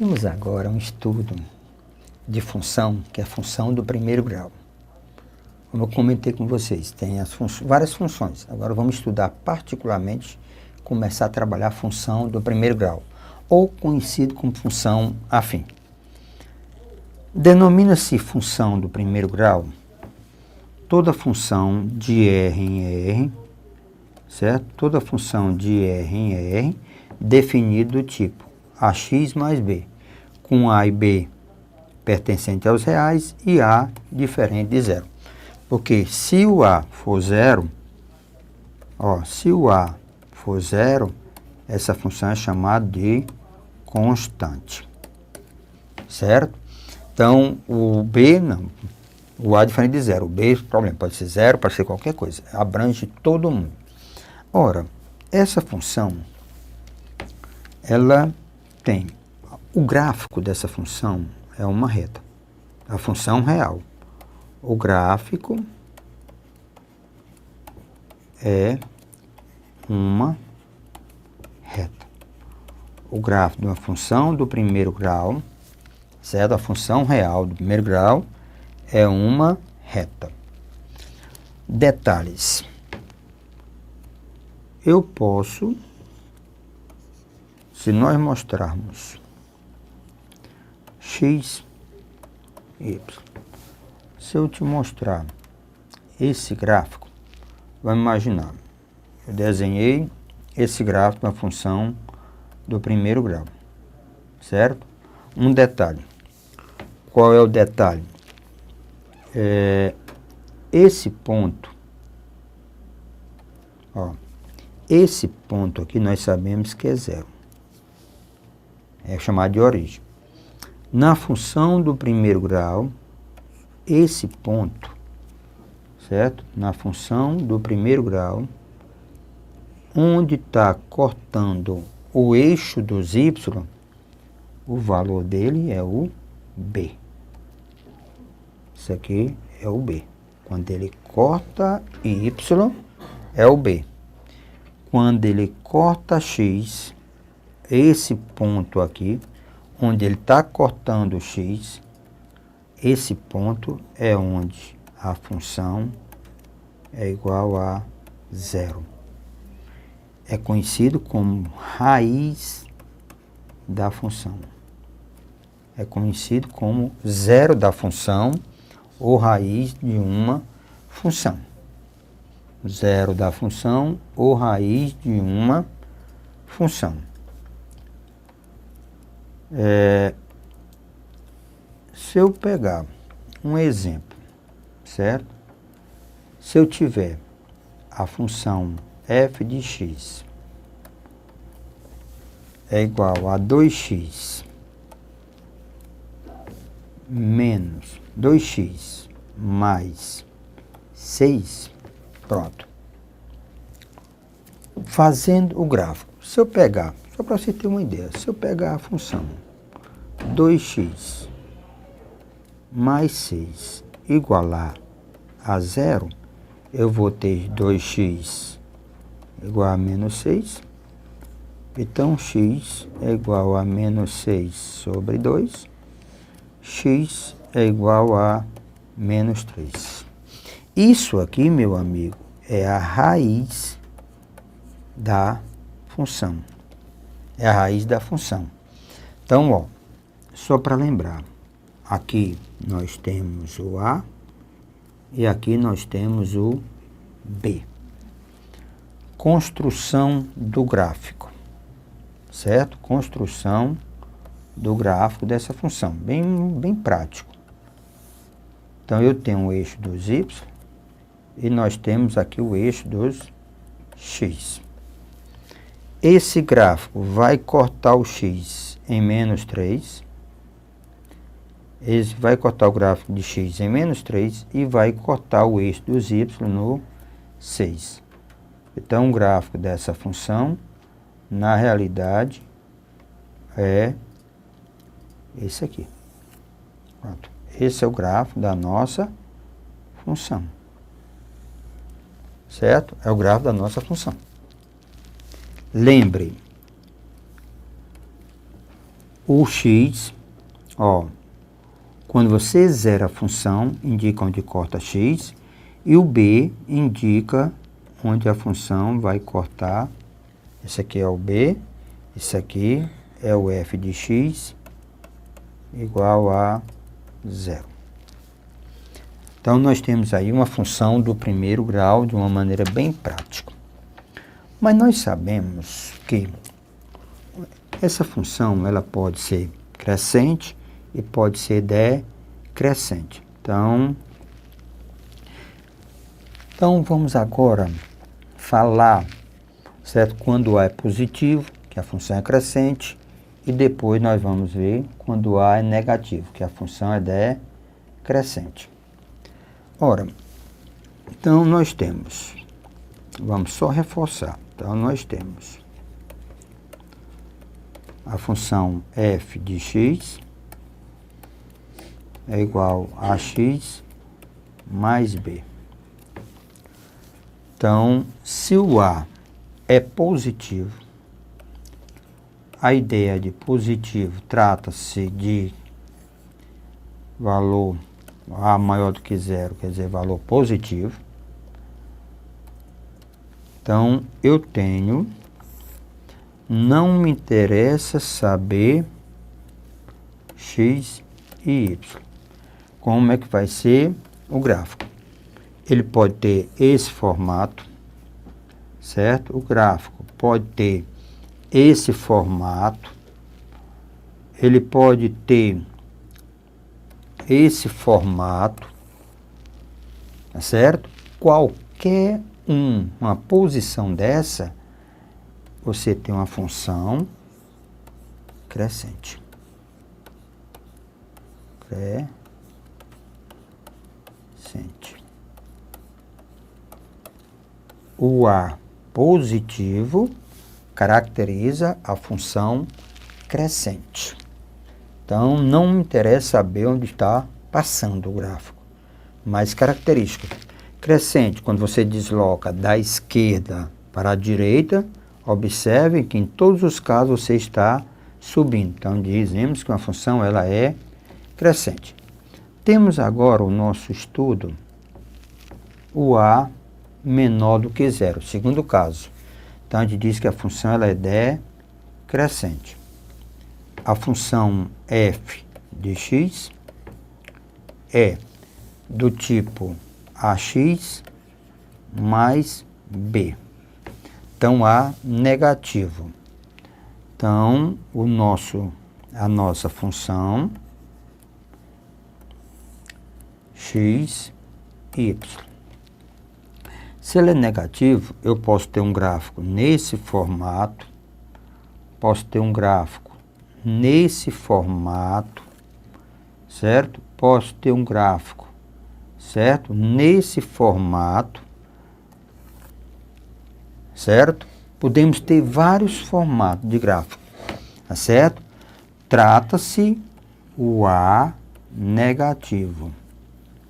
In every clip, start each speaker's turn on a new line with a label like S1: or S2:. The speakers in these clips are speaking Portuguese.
S1: Temos agora um estudo de função, que é a função do primeiro grau. Como eu comentei com vocês, tem várias funções. Agora vamos estudar particularmente, começar a trabalhar a função do primeiro grau, ou conhecido como função afim. Denomina-se função do primeiro grau toda função de R em R, certo? Toda função de R em R definida do tipo ax mais b, com a e b pertencente aos reais e a diferente de zero. Porque se o a for zero, se o a for zero, essa função é chamada de constante, certo? Então, o b não, o a é diferente de zero, o b, problema, pode ser zero, pode ser qualquer coisa, abrange todo mundo. Ora, essa função, ela tem, o gráfico dessa função é uma reta, a função real. O gráfico é uma reta. O gráfico de uma função do primeiro grau, certo? A função real do primeiro grau é uma reta. Detalhes. Eu posso, se nós mostrarmos x, y, se eu te mostrar esse gráfico, vamos imaginar, eu desenhei esse gráfico na função do primeiro grau, certo? Um detalhe. Qual é o detalhe? Esse ponto, esse ponto aqui nós sabemos que é zero. É chamado de origem. Na função do primeiro grau, esse ponto, certo? Na função do primeiro grau, onde está cortando o eixo dos y, o valor dele é o b. Isso aqui é o b. Quando ele corta y, é o b. Quando ele corta x, esse ponto aqui, onde ele está cortando o x, esse ponto é onde a função é igual a zero. É conhecido como raiz da função. É conhecido como zero da função ou raiz de uma função. Zero da função ou raiz de uma função. Se eu pegar um exemplo, certo? Se eu tiver a função f de x é igual a 2x menos 2x mais 6, pronto. Fazendo o gráfico, se eu pegar, só para você ter uma ideia, se eu pegar a função 2x mais 6 igualar a zero, eu vou ter 2x igual a menos 6. Então, x é igual a menos 6 sobre 2. X é igual a menos 3. Isso aqui, meu amigo, é a raiz da função. É a raiz da função. Então, só para lembrar, aqui nós temos o A e aqui nós temos o B. Construção do gráfico, certo? Construção do gráfico dessa função, bem prático. Então, eu tenho o eixo dos y e nós temos aqui o eixo dos x. Esse gráfico vai cortar o x em menos 3. Ele vai cortar o gráfico de x em menos 3 e vai cortar o eixo dos y no 6. Então, o gráfico dessa função, na realidade, é esse aqui. Pronto. Esse é o gráfico da nossa função. Certo? É o gráfico da nossa função. Lembre, O x, ó, quando você zera a função, indica onde corta x, e o b indica onde a função vai cortar. Esse aqui é o b, esse aqui é o f de x igual a 0. Então, nós temos aí uma função do primeiro grau de uma maneira bem prática. Mas nós sabemos que essa função ela pode ser crescente e pode ser decrescente. Então vamos agora falar, certo? Quando A é positivo, que a função é crescente, e depois nós vamos ver quando A é negativo, que a função é decrescente. Ora, então nós temos, vamos só reforçar, então nós temos a função f de x é igual a x mais b. Então, se o A é positivo, a ideia de positivo trata-se de valor A maior do que zero, quer dizer, valor positivo. Então, eu tenho, não me interessa saber x e y. Como é que vai ser o gráfico? Ele pode ter esse formato, certo? O gráfico pode ter esse formato, ele pode ter esse formato, tá certo? Qualquer uma posição dessa, você tem uma função crescente. Crescente. O A positivo caracteriza a função crescente. Então, não me interessa saber onde está passando o gráfico, mas característica. Crescente, quando você desloca da esquerda para a direita, observe que em todos os casos você está subindo. Então, dizemos que uma função ela é crescente. Temos agora o nosso estudo, o A menor do que zero, segundo caso. Então, a gente diz que a função ela é decrescente. A função f de x é do tipo ax mais b. Então, A negativo. Então, a nossa função x, y. Se ele é negativo, eu posso ter um gráfico nesse formato, posso ter um gráfico nesse formato, certo? Posso ter um gráfico, certo? Nesse formato, certo? Podemos ter vários formatos de gráfico, tá certo? Trata-se o A negativo,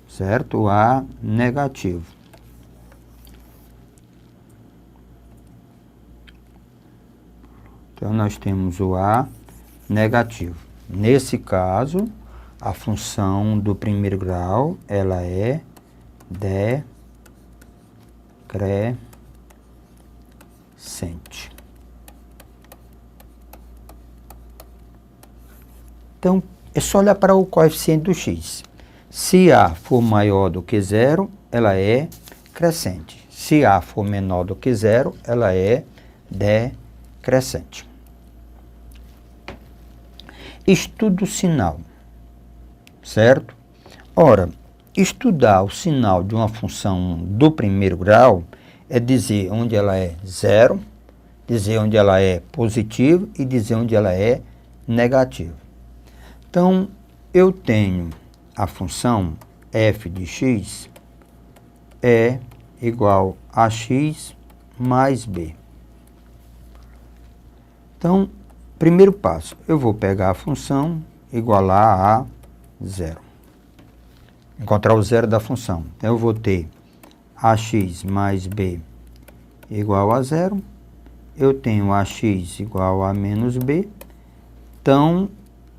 S1: certo? O A negativo. Então, nós temos o A negativo. Nesse caso, a função do primeiro grau, ela é decrescente. Então, é só olhar para o coeficiente do x. Se A for maior do que zero, ela é crescente. Se A for menor do que zero, ela é decrescente. Estudo o sinal, certo? Ora, estudar o sinal de uma função do primeiro grau é dizer onde ela é zero, dizer onde ela é positiva e dizer onde ela é negativa. Então, eu tenho a função f de x é igual a x mais b. Então, primeiro passo, eu vou pegar a função, igualar a zero. Encontrar o zero da função. Então, eu vou ter ax mais b igual a zero. Eu tenho ax igual a menos b. Então,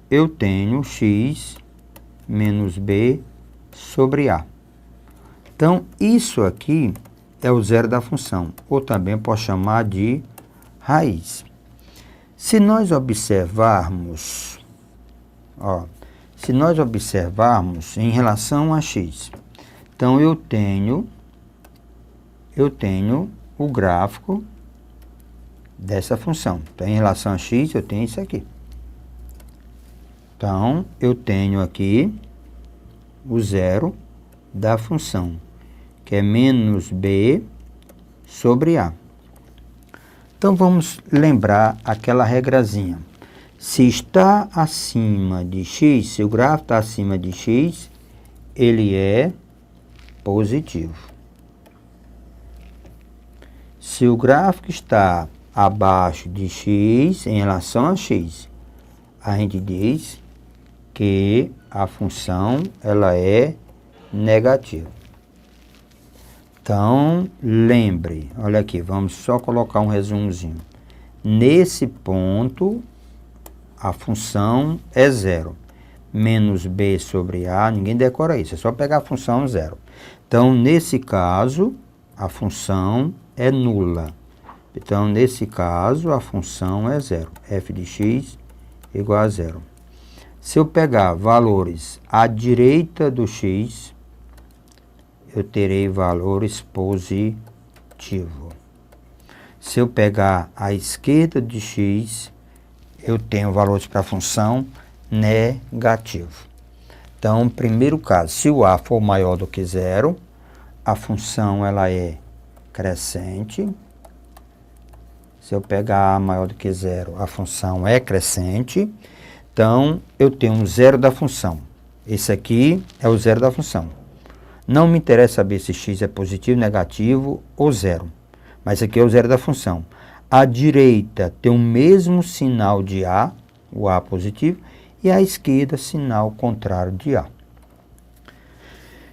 S1: eu tenho x menos b sobre a. Então, isso aqui é o zero da função, ou também posso chamar de raiz. Se nós observarmos, em relação a x, então eu tenho o gráfico dessa função. Então, em relação a x, eu tenho isso aqui. Então, eu tenho aqui o zero da função, que é menos b sobre a. Então, vamos lembrar aquela regrazinha. Se está acima de x, se o gráfico está acima de x, ele é positivo. Se o gráfico está abaixo de x, em relação a x, a gente diz que a função ela é negativa. Então, lembre, olha aqui, vamos só colocar um resumozinho. Nesse ponto, a função é zero. Menos b sobre a, ninguém decora isso, é só pegar a função zero. Então, nesse caso, a função é nula. Então, nesse caso, a função é zero. F de x igual a zero. Se eu pegar valores à direita do x, eu terei valores positivos. Se eu pegar à esquerda de x, eu tenho valores para a função negativo. Então, primeiro caso, se o a for maior do que zero, a função ela é crescente. Se eu pegar a maior do que zero, a função é crescente. Então, eu tenho um zero da função. Esse aqui é o zero da função. Não me interessa saber se x é positivo, negativo ou zero. Mas aqui é o zero da função. À direita tem o mesmo sinal de a, o a positivo, e à esquerda, sinal contrário de a.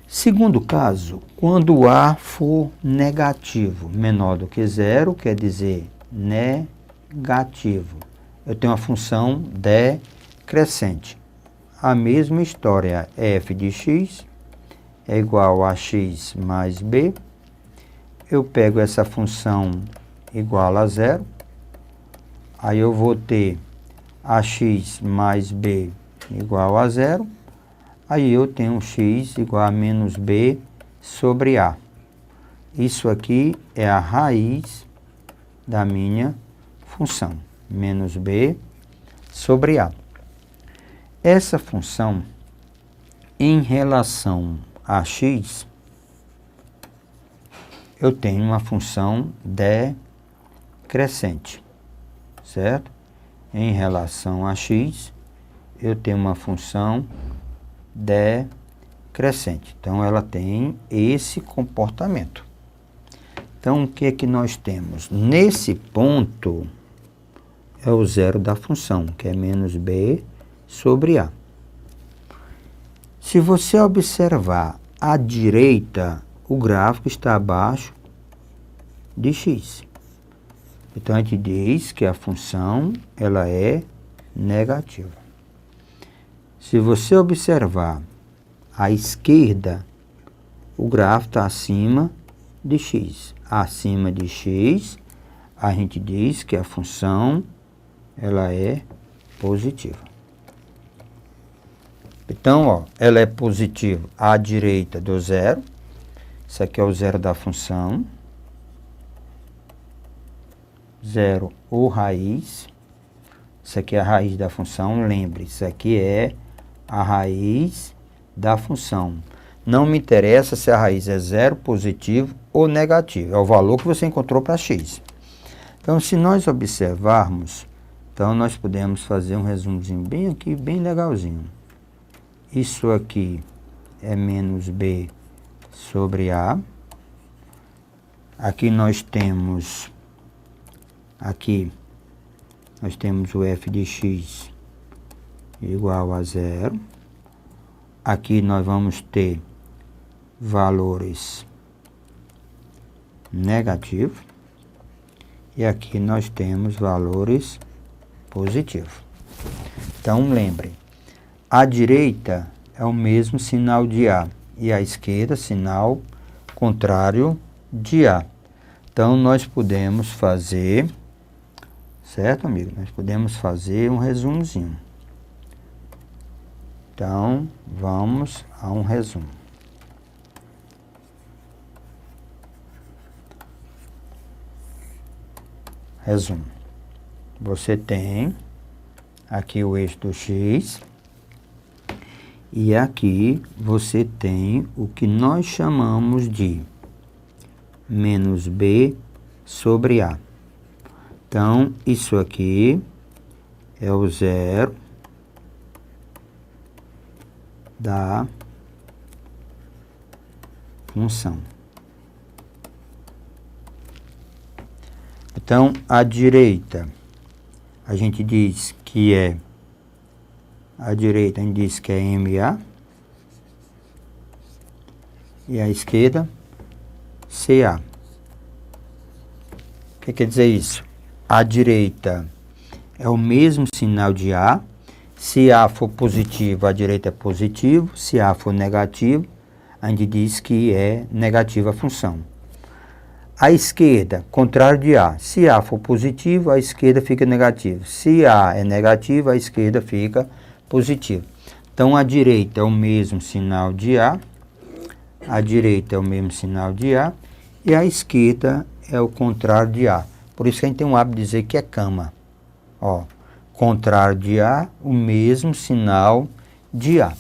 S1: Segundo caso, quando o a for negativo, menor do que zero, quer dizer negativo. Eu tenho uma função decrescente. A mesma história, f de x é igual a x mais b. Eu pego essa função igual a zero. Aí eu vou ter ax mais b igual a zero. Aí eu tenho x igual a menos b sobre a. Isso aqui é a raiz da minha função. Menos b sobre a. Essa função, em relação a x, eu tenho uma função decrescente, certo? Em relação a x, eu tenho uma função decrescente. Então, ela tem esse comportamento. Então, o que é que nós temos? Nesse ponto, é o zero da função, que é menos b sobre a. Se você observar à direita, o gráfico está abaixo de x. Então, a gente diz que a função ela é negativa. Se você observar à esquerda, o gráfico está acima de x. Acima de x, a gente diz que a função ela é positiva. Então, ela é positiva à direita do zero. Isso aqui é o zero da função. Zero ou raiz. Isso aqui é a raiz da função. Lembre, isso aqui é a raiz da função. Não me interessa se a raiz é zero, positivo ou negativo. É o valor que você encontrou para x. Então, se nós observarmos, então nós podemos fazer um resumozinho bem aqui, bem legalzinho. Isso aqui é menos b sobre a. Aqui nós temos o f de x igual a zero. Aqui nós vamos ter valores negativos. E aqui nós temos valores positivos. Então, lembre, à direita é o mesmo sinal de A e à esquerda, sinal contrário de A. Então, nós podemos fazer, certo, amigo? Nós podemos fazer um resumozinho. Então, vamos a um resumo. Resumo. Você tem aqui o eixo do x e aqui você tem o que nós chamamos de menos b sobre a. Então, isso aqui é o zero da função. Então, à direita, a gente diz que é, à direita a gente diz que é MA, e à esquerda, CA. O que quer dizer isso? À direita é o mesmo sinal de A. Se A for positivo, a direita é positivo. Se A for negativo, a gente diz que é negativa a função. A esquerda, contrário de A. Se A for positivo, a esquerda fica negativa. Se A é negativo, a esquerda fica positiva. Então, a direita é o mesmo sinal de A. A direita é o mesmo sinal de A. E a esquerda é o contrário de A. Por isso que a gente tem um hábito de dizer que é cama. Ó, contrário de A, o mesmo sinal de A.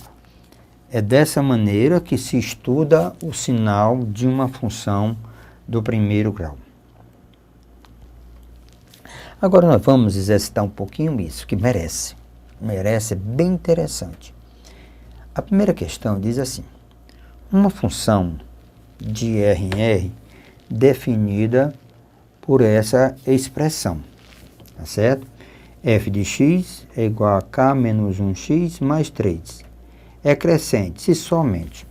S1: É dessa maneira que se estuda o sinal de uma função do primeiro grau. Agora nós vamos exercitar um pouquinho isso, que merece. Merece, é bem interessante. A primeira questão diz assim: uma função de R em R definida por essa expressão, tá certo? F de x é igual a k menos 1x mais 3. É crescente se somente.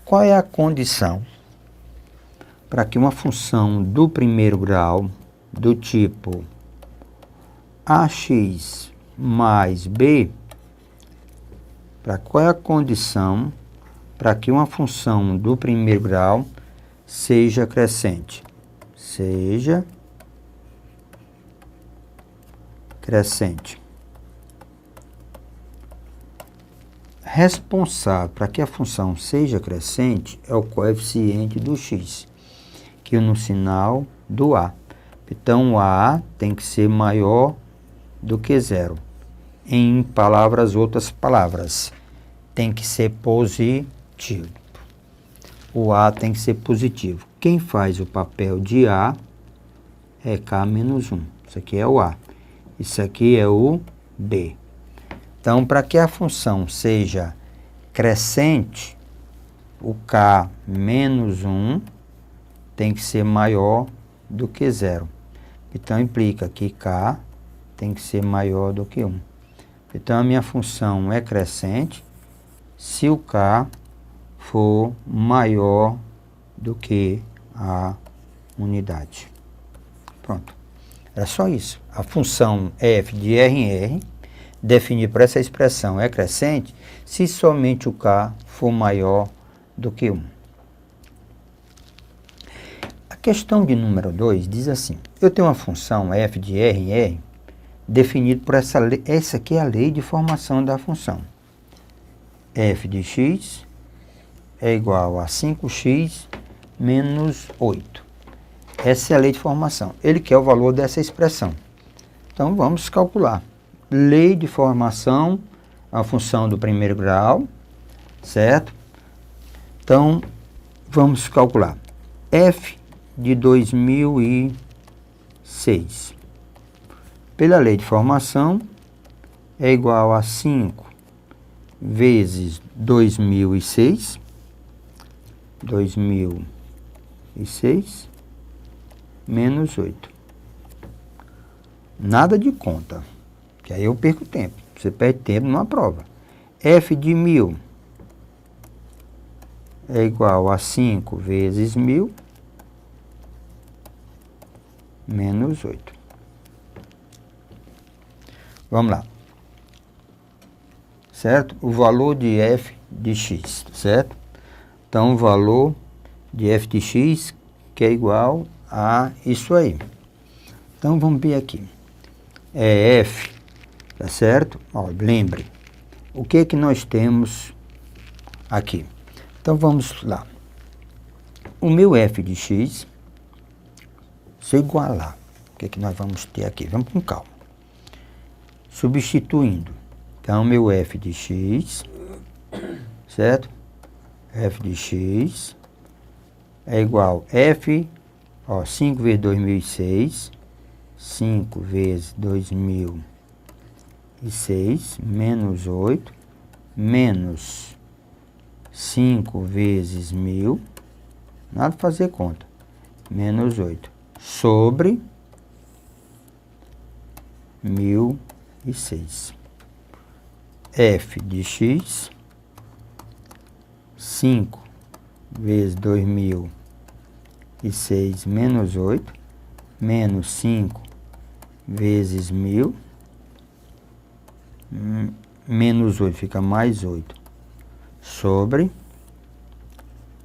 S1: Qual é a condição para que uma função do primeiro grau, do tipo ax mais b, qual é a condição para que uma função do primeiro grau seja crescente? Seja crescente. Responsável para que a função seja crescente é o coeficiente do x, que é no sinal do A. Então, o A tem que ser maior do que zero. Em outras palavras, tem que ser positivo. O A tem que ser positivo. Quem faz o papel de A é K menos 1. Isso aqui é o A. Isso aqui é o B. Então, para que a função seja crescente, o K menos 1 tem que ser maior do que zero. Então, implica que K tem que ser maior do que 1. Então, a minha função é crescente se o K for maior do que a unidade. Pronto. Era só isso. A função f de R em R, definida por essa expressão, é crescente se somente o K for maior do que 1. A questão de número 2 diz assim: eu tenho uma função f de R em R, definida por essa lei. Essa aqui é a lei de formação da função. F de x é igual a 5x menos 8. Essa é a lei de formação. Ele quer o valor dessa expressão. Então, vamos calcular. Lei de formação, a função do primeiro grau, certo? Então, vamos calcular. F de 2006. Pela lei de formação, é igual a 5 vezes 2006. 2006 menos 8. Nada de conta, que aí eu perco tempo. Você perde tempo numa prova. F de 1000 é igual a 5 vezes 1000 menos 8. Vamos lá. certo? O valor de f de x, certo? Então, o valor de f de x que é igual a isso aí. Então, vamos ver aqui. É f, tá certo? Ó, lembre, o que que nós temos aqui? Então, vamos lá. O meu f de x, se eu igualar, o que que nós vamos ter aqui? Vamos com calma. Substituindo. Então, meu f de x, certo? F de x é igual a f, ó, 5 vezes 2006, 5 vezes 2006, menos 8, menos 5 vezes 1000, nada fazer conta, menos 8, sobre 1006. F de x, 5 vezes 2006 menos 8, menos 5 vezes 1000, menos 8 fica mais 8, sobre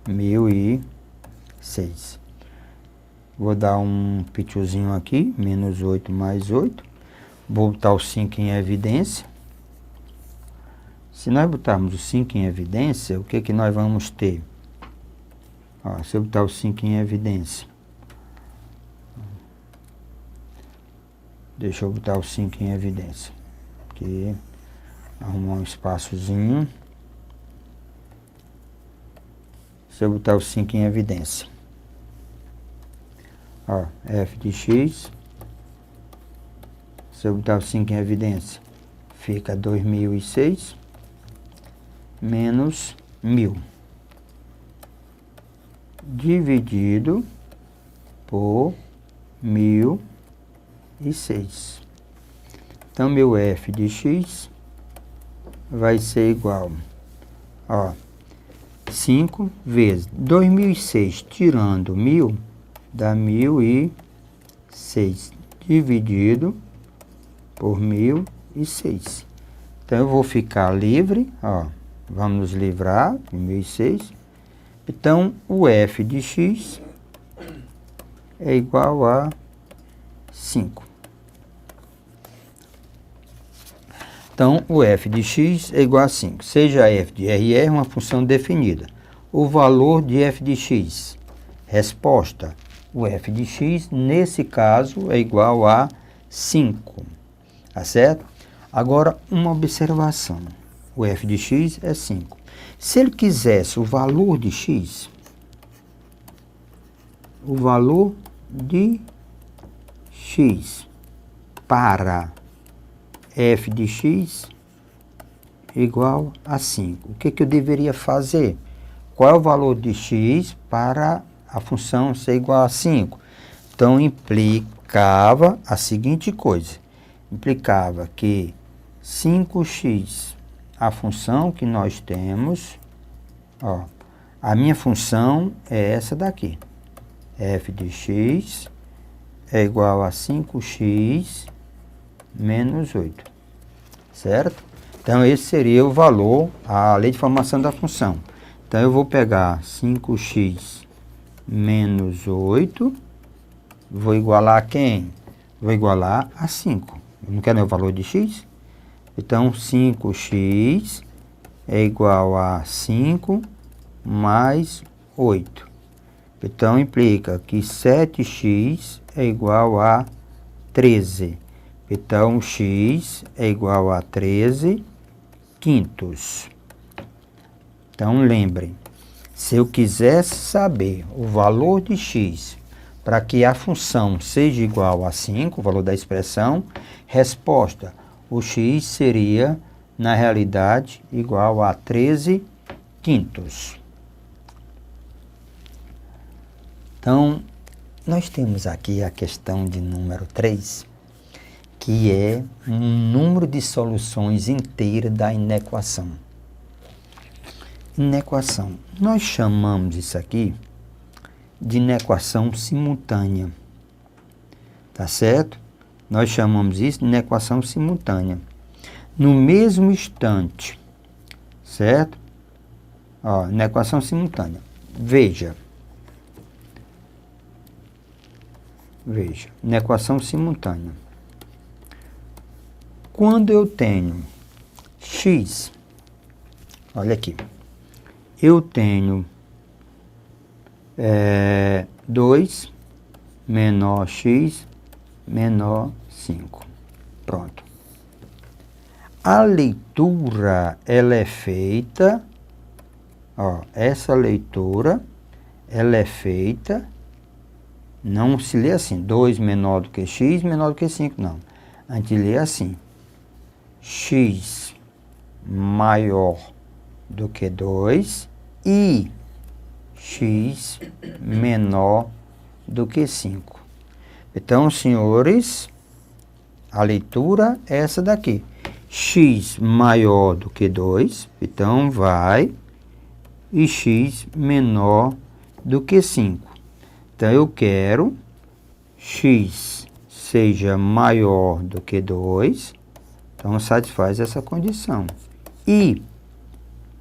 S1: 1006. Vou dar um pituzinho aqui, menos 8 mais 8, vou botar o 5 em evidência. Se nós botarmos o 5 em evidência, o que que nós vamos ter? Ó, se eu botar o 5 em evidência, deixa eu botar o 5 em evidência, aqui, arrumar um espaçozinho. Se eu botar o 5 em evidência, ó, f de x, se eu botar o 5 em evidência, fica 2006 menos 1000, dividido por 1006. Então, meu f de x vai ser igual, ó, 5 vezes 2006 tirando 1000, dá 1006, dividido por 1006. Então, eu vou ficar livre, ó, vamos nos livrar de 1006. Então, o f de x é igual a 5. Então, o f de x é igual a 5. Seja f de RR uma função definida. O valor de f de x. Resposta. O f de x, nesse caso, é igual a 5. Tá certo? Agora, uma observação. O f de x é 5. Se ele quisesse o valor de x, o valor de x para f de x igual a 5. O que que eu deveria fazer? Qual é o valor de x para a função ser igual a 5? Então, implicava a seguinte coisa. Implicava que 5x, a função que nós temos, ó, a minha função é essa daqui. F de x é igual a 5x menos 8, certo? Então, esse seria o valor, a lei de formação da função. Então, eu vou pegar 5x menos 8, vou igualar a quem? Vou igualar a 5. Eu não quero o valor de x? Então, 5x é igual a 5 mais 8. Então, implica que 7x é igual a 13. Então, x é igual a 13 quintos. Então, lembrem, se eu quisesse saber o valor de x para que a função seja igual a 5, o valor da expressão, resposta, o x seria, na realidade, igual a 13 quintos. Então, nós temos aqui a questão de número 3, que é um número de soluções inteira da inequação. Inequação. Nós chamamos isso aqui de inequação simultânea. Tá certo? Nós chamamos isso de inequação simultânea. No mesmo instante certo? Ó, na equação simultânea. Veja, na equação simultânea, quando eu tenho x, olha aqui, eu tenho 2 menor x menor 5. Pronto. A leitura, ela é feita, ó, essa leitura, ela é feita, não se lê assim, 2 menor do que x, menor do que 5, não. A gente lê assim, x maior do que 2 e x menor do que 5. Então, senhores, a leitura é essa daqui. X maior do que 2, então vai, e x menor do que 5. Então, eu quero x seja maior do que 2, então satisfaz essa condição. E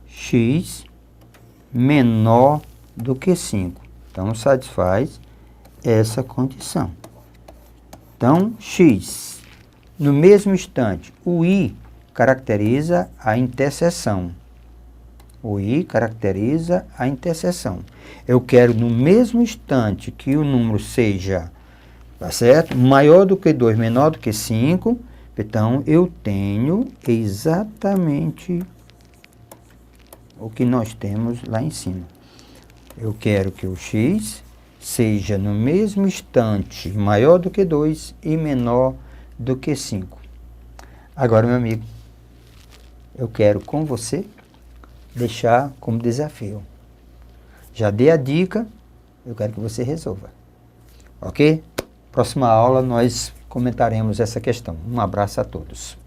S1: x menor do que 5, então satisfaz essa condição. Então, x, no mesmo instante, o i caracteriza a interseção. O i caracteriza a interseção. Eu quero, no mesmo instante, que o número seja, tá certo? Maior do que 2, menor do que 5. Então, eu tenho exatamente o que nós temos lá em cima. Eu quero que o x seja, no mesmo instante, maior do que 2 e menor do que 5. Agora, meu amigo, eu quero com você deixar como desafio. Já dei a dica, eu quero que você resolva. Ok? Próxima aula nós comentaremos essa questão. Um abraço a todos.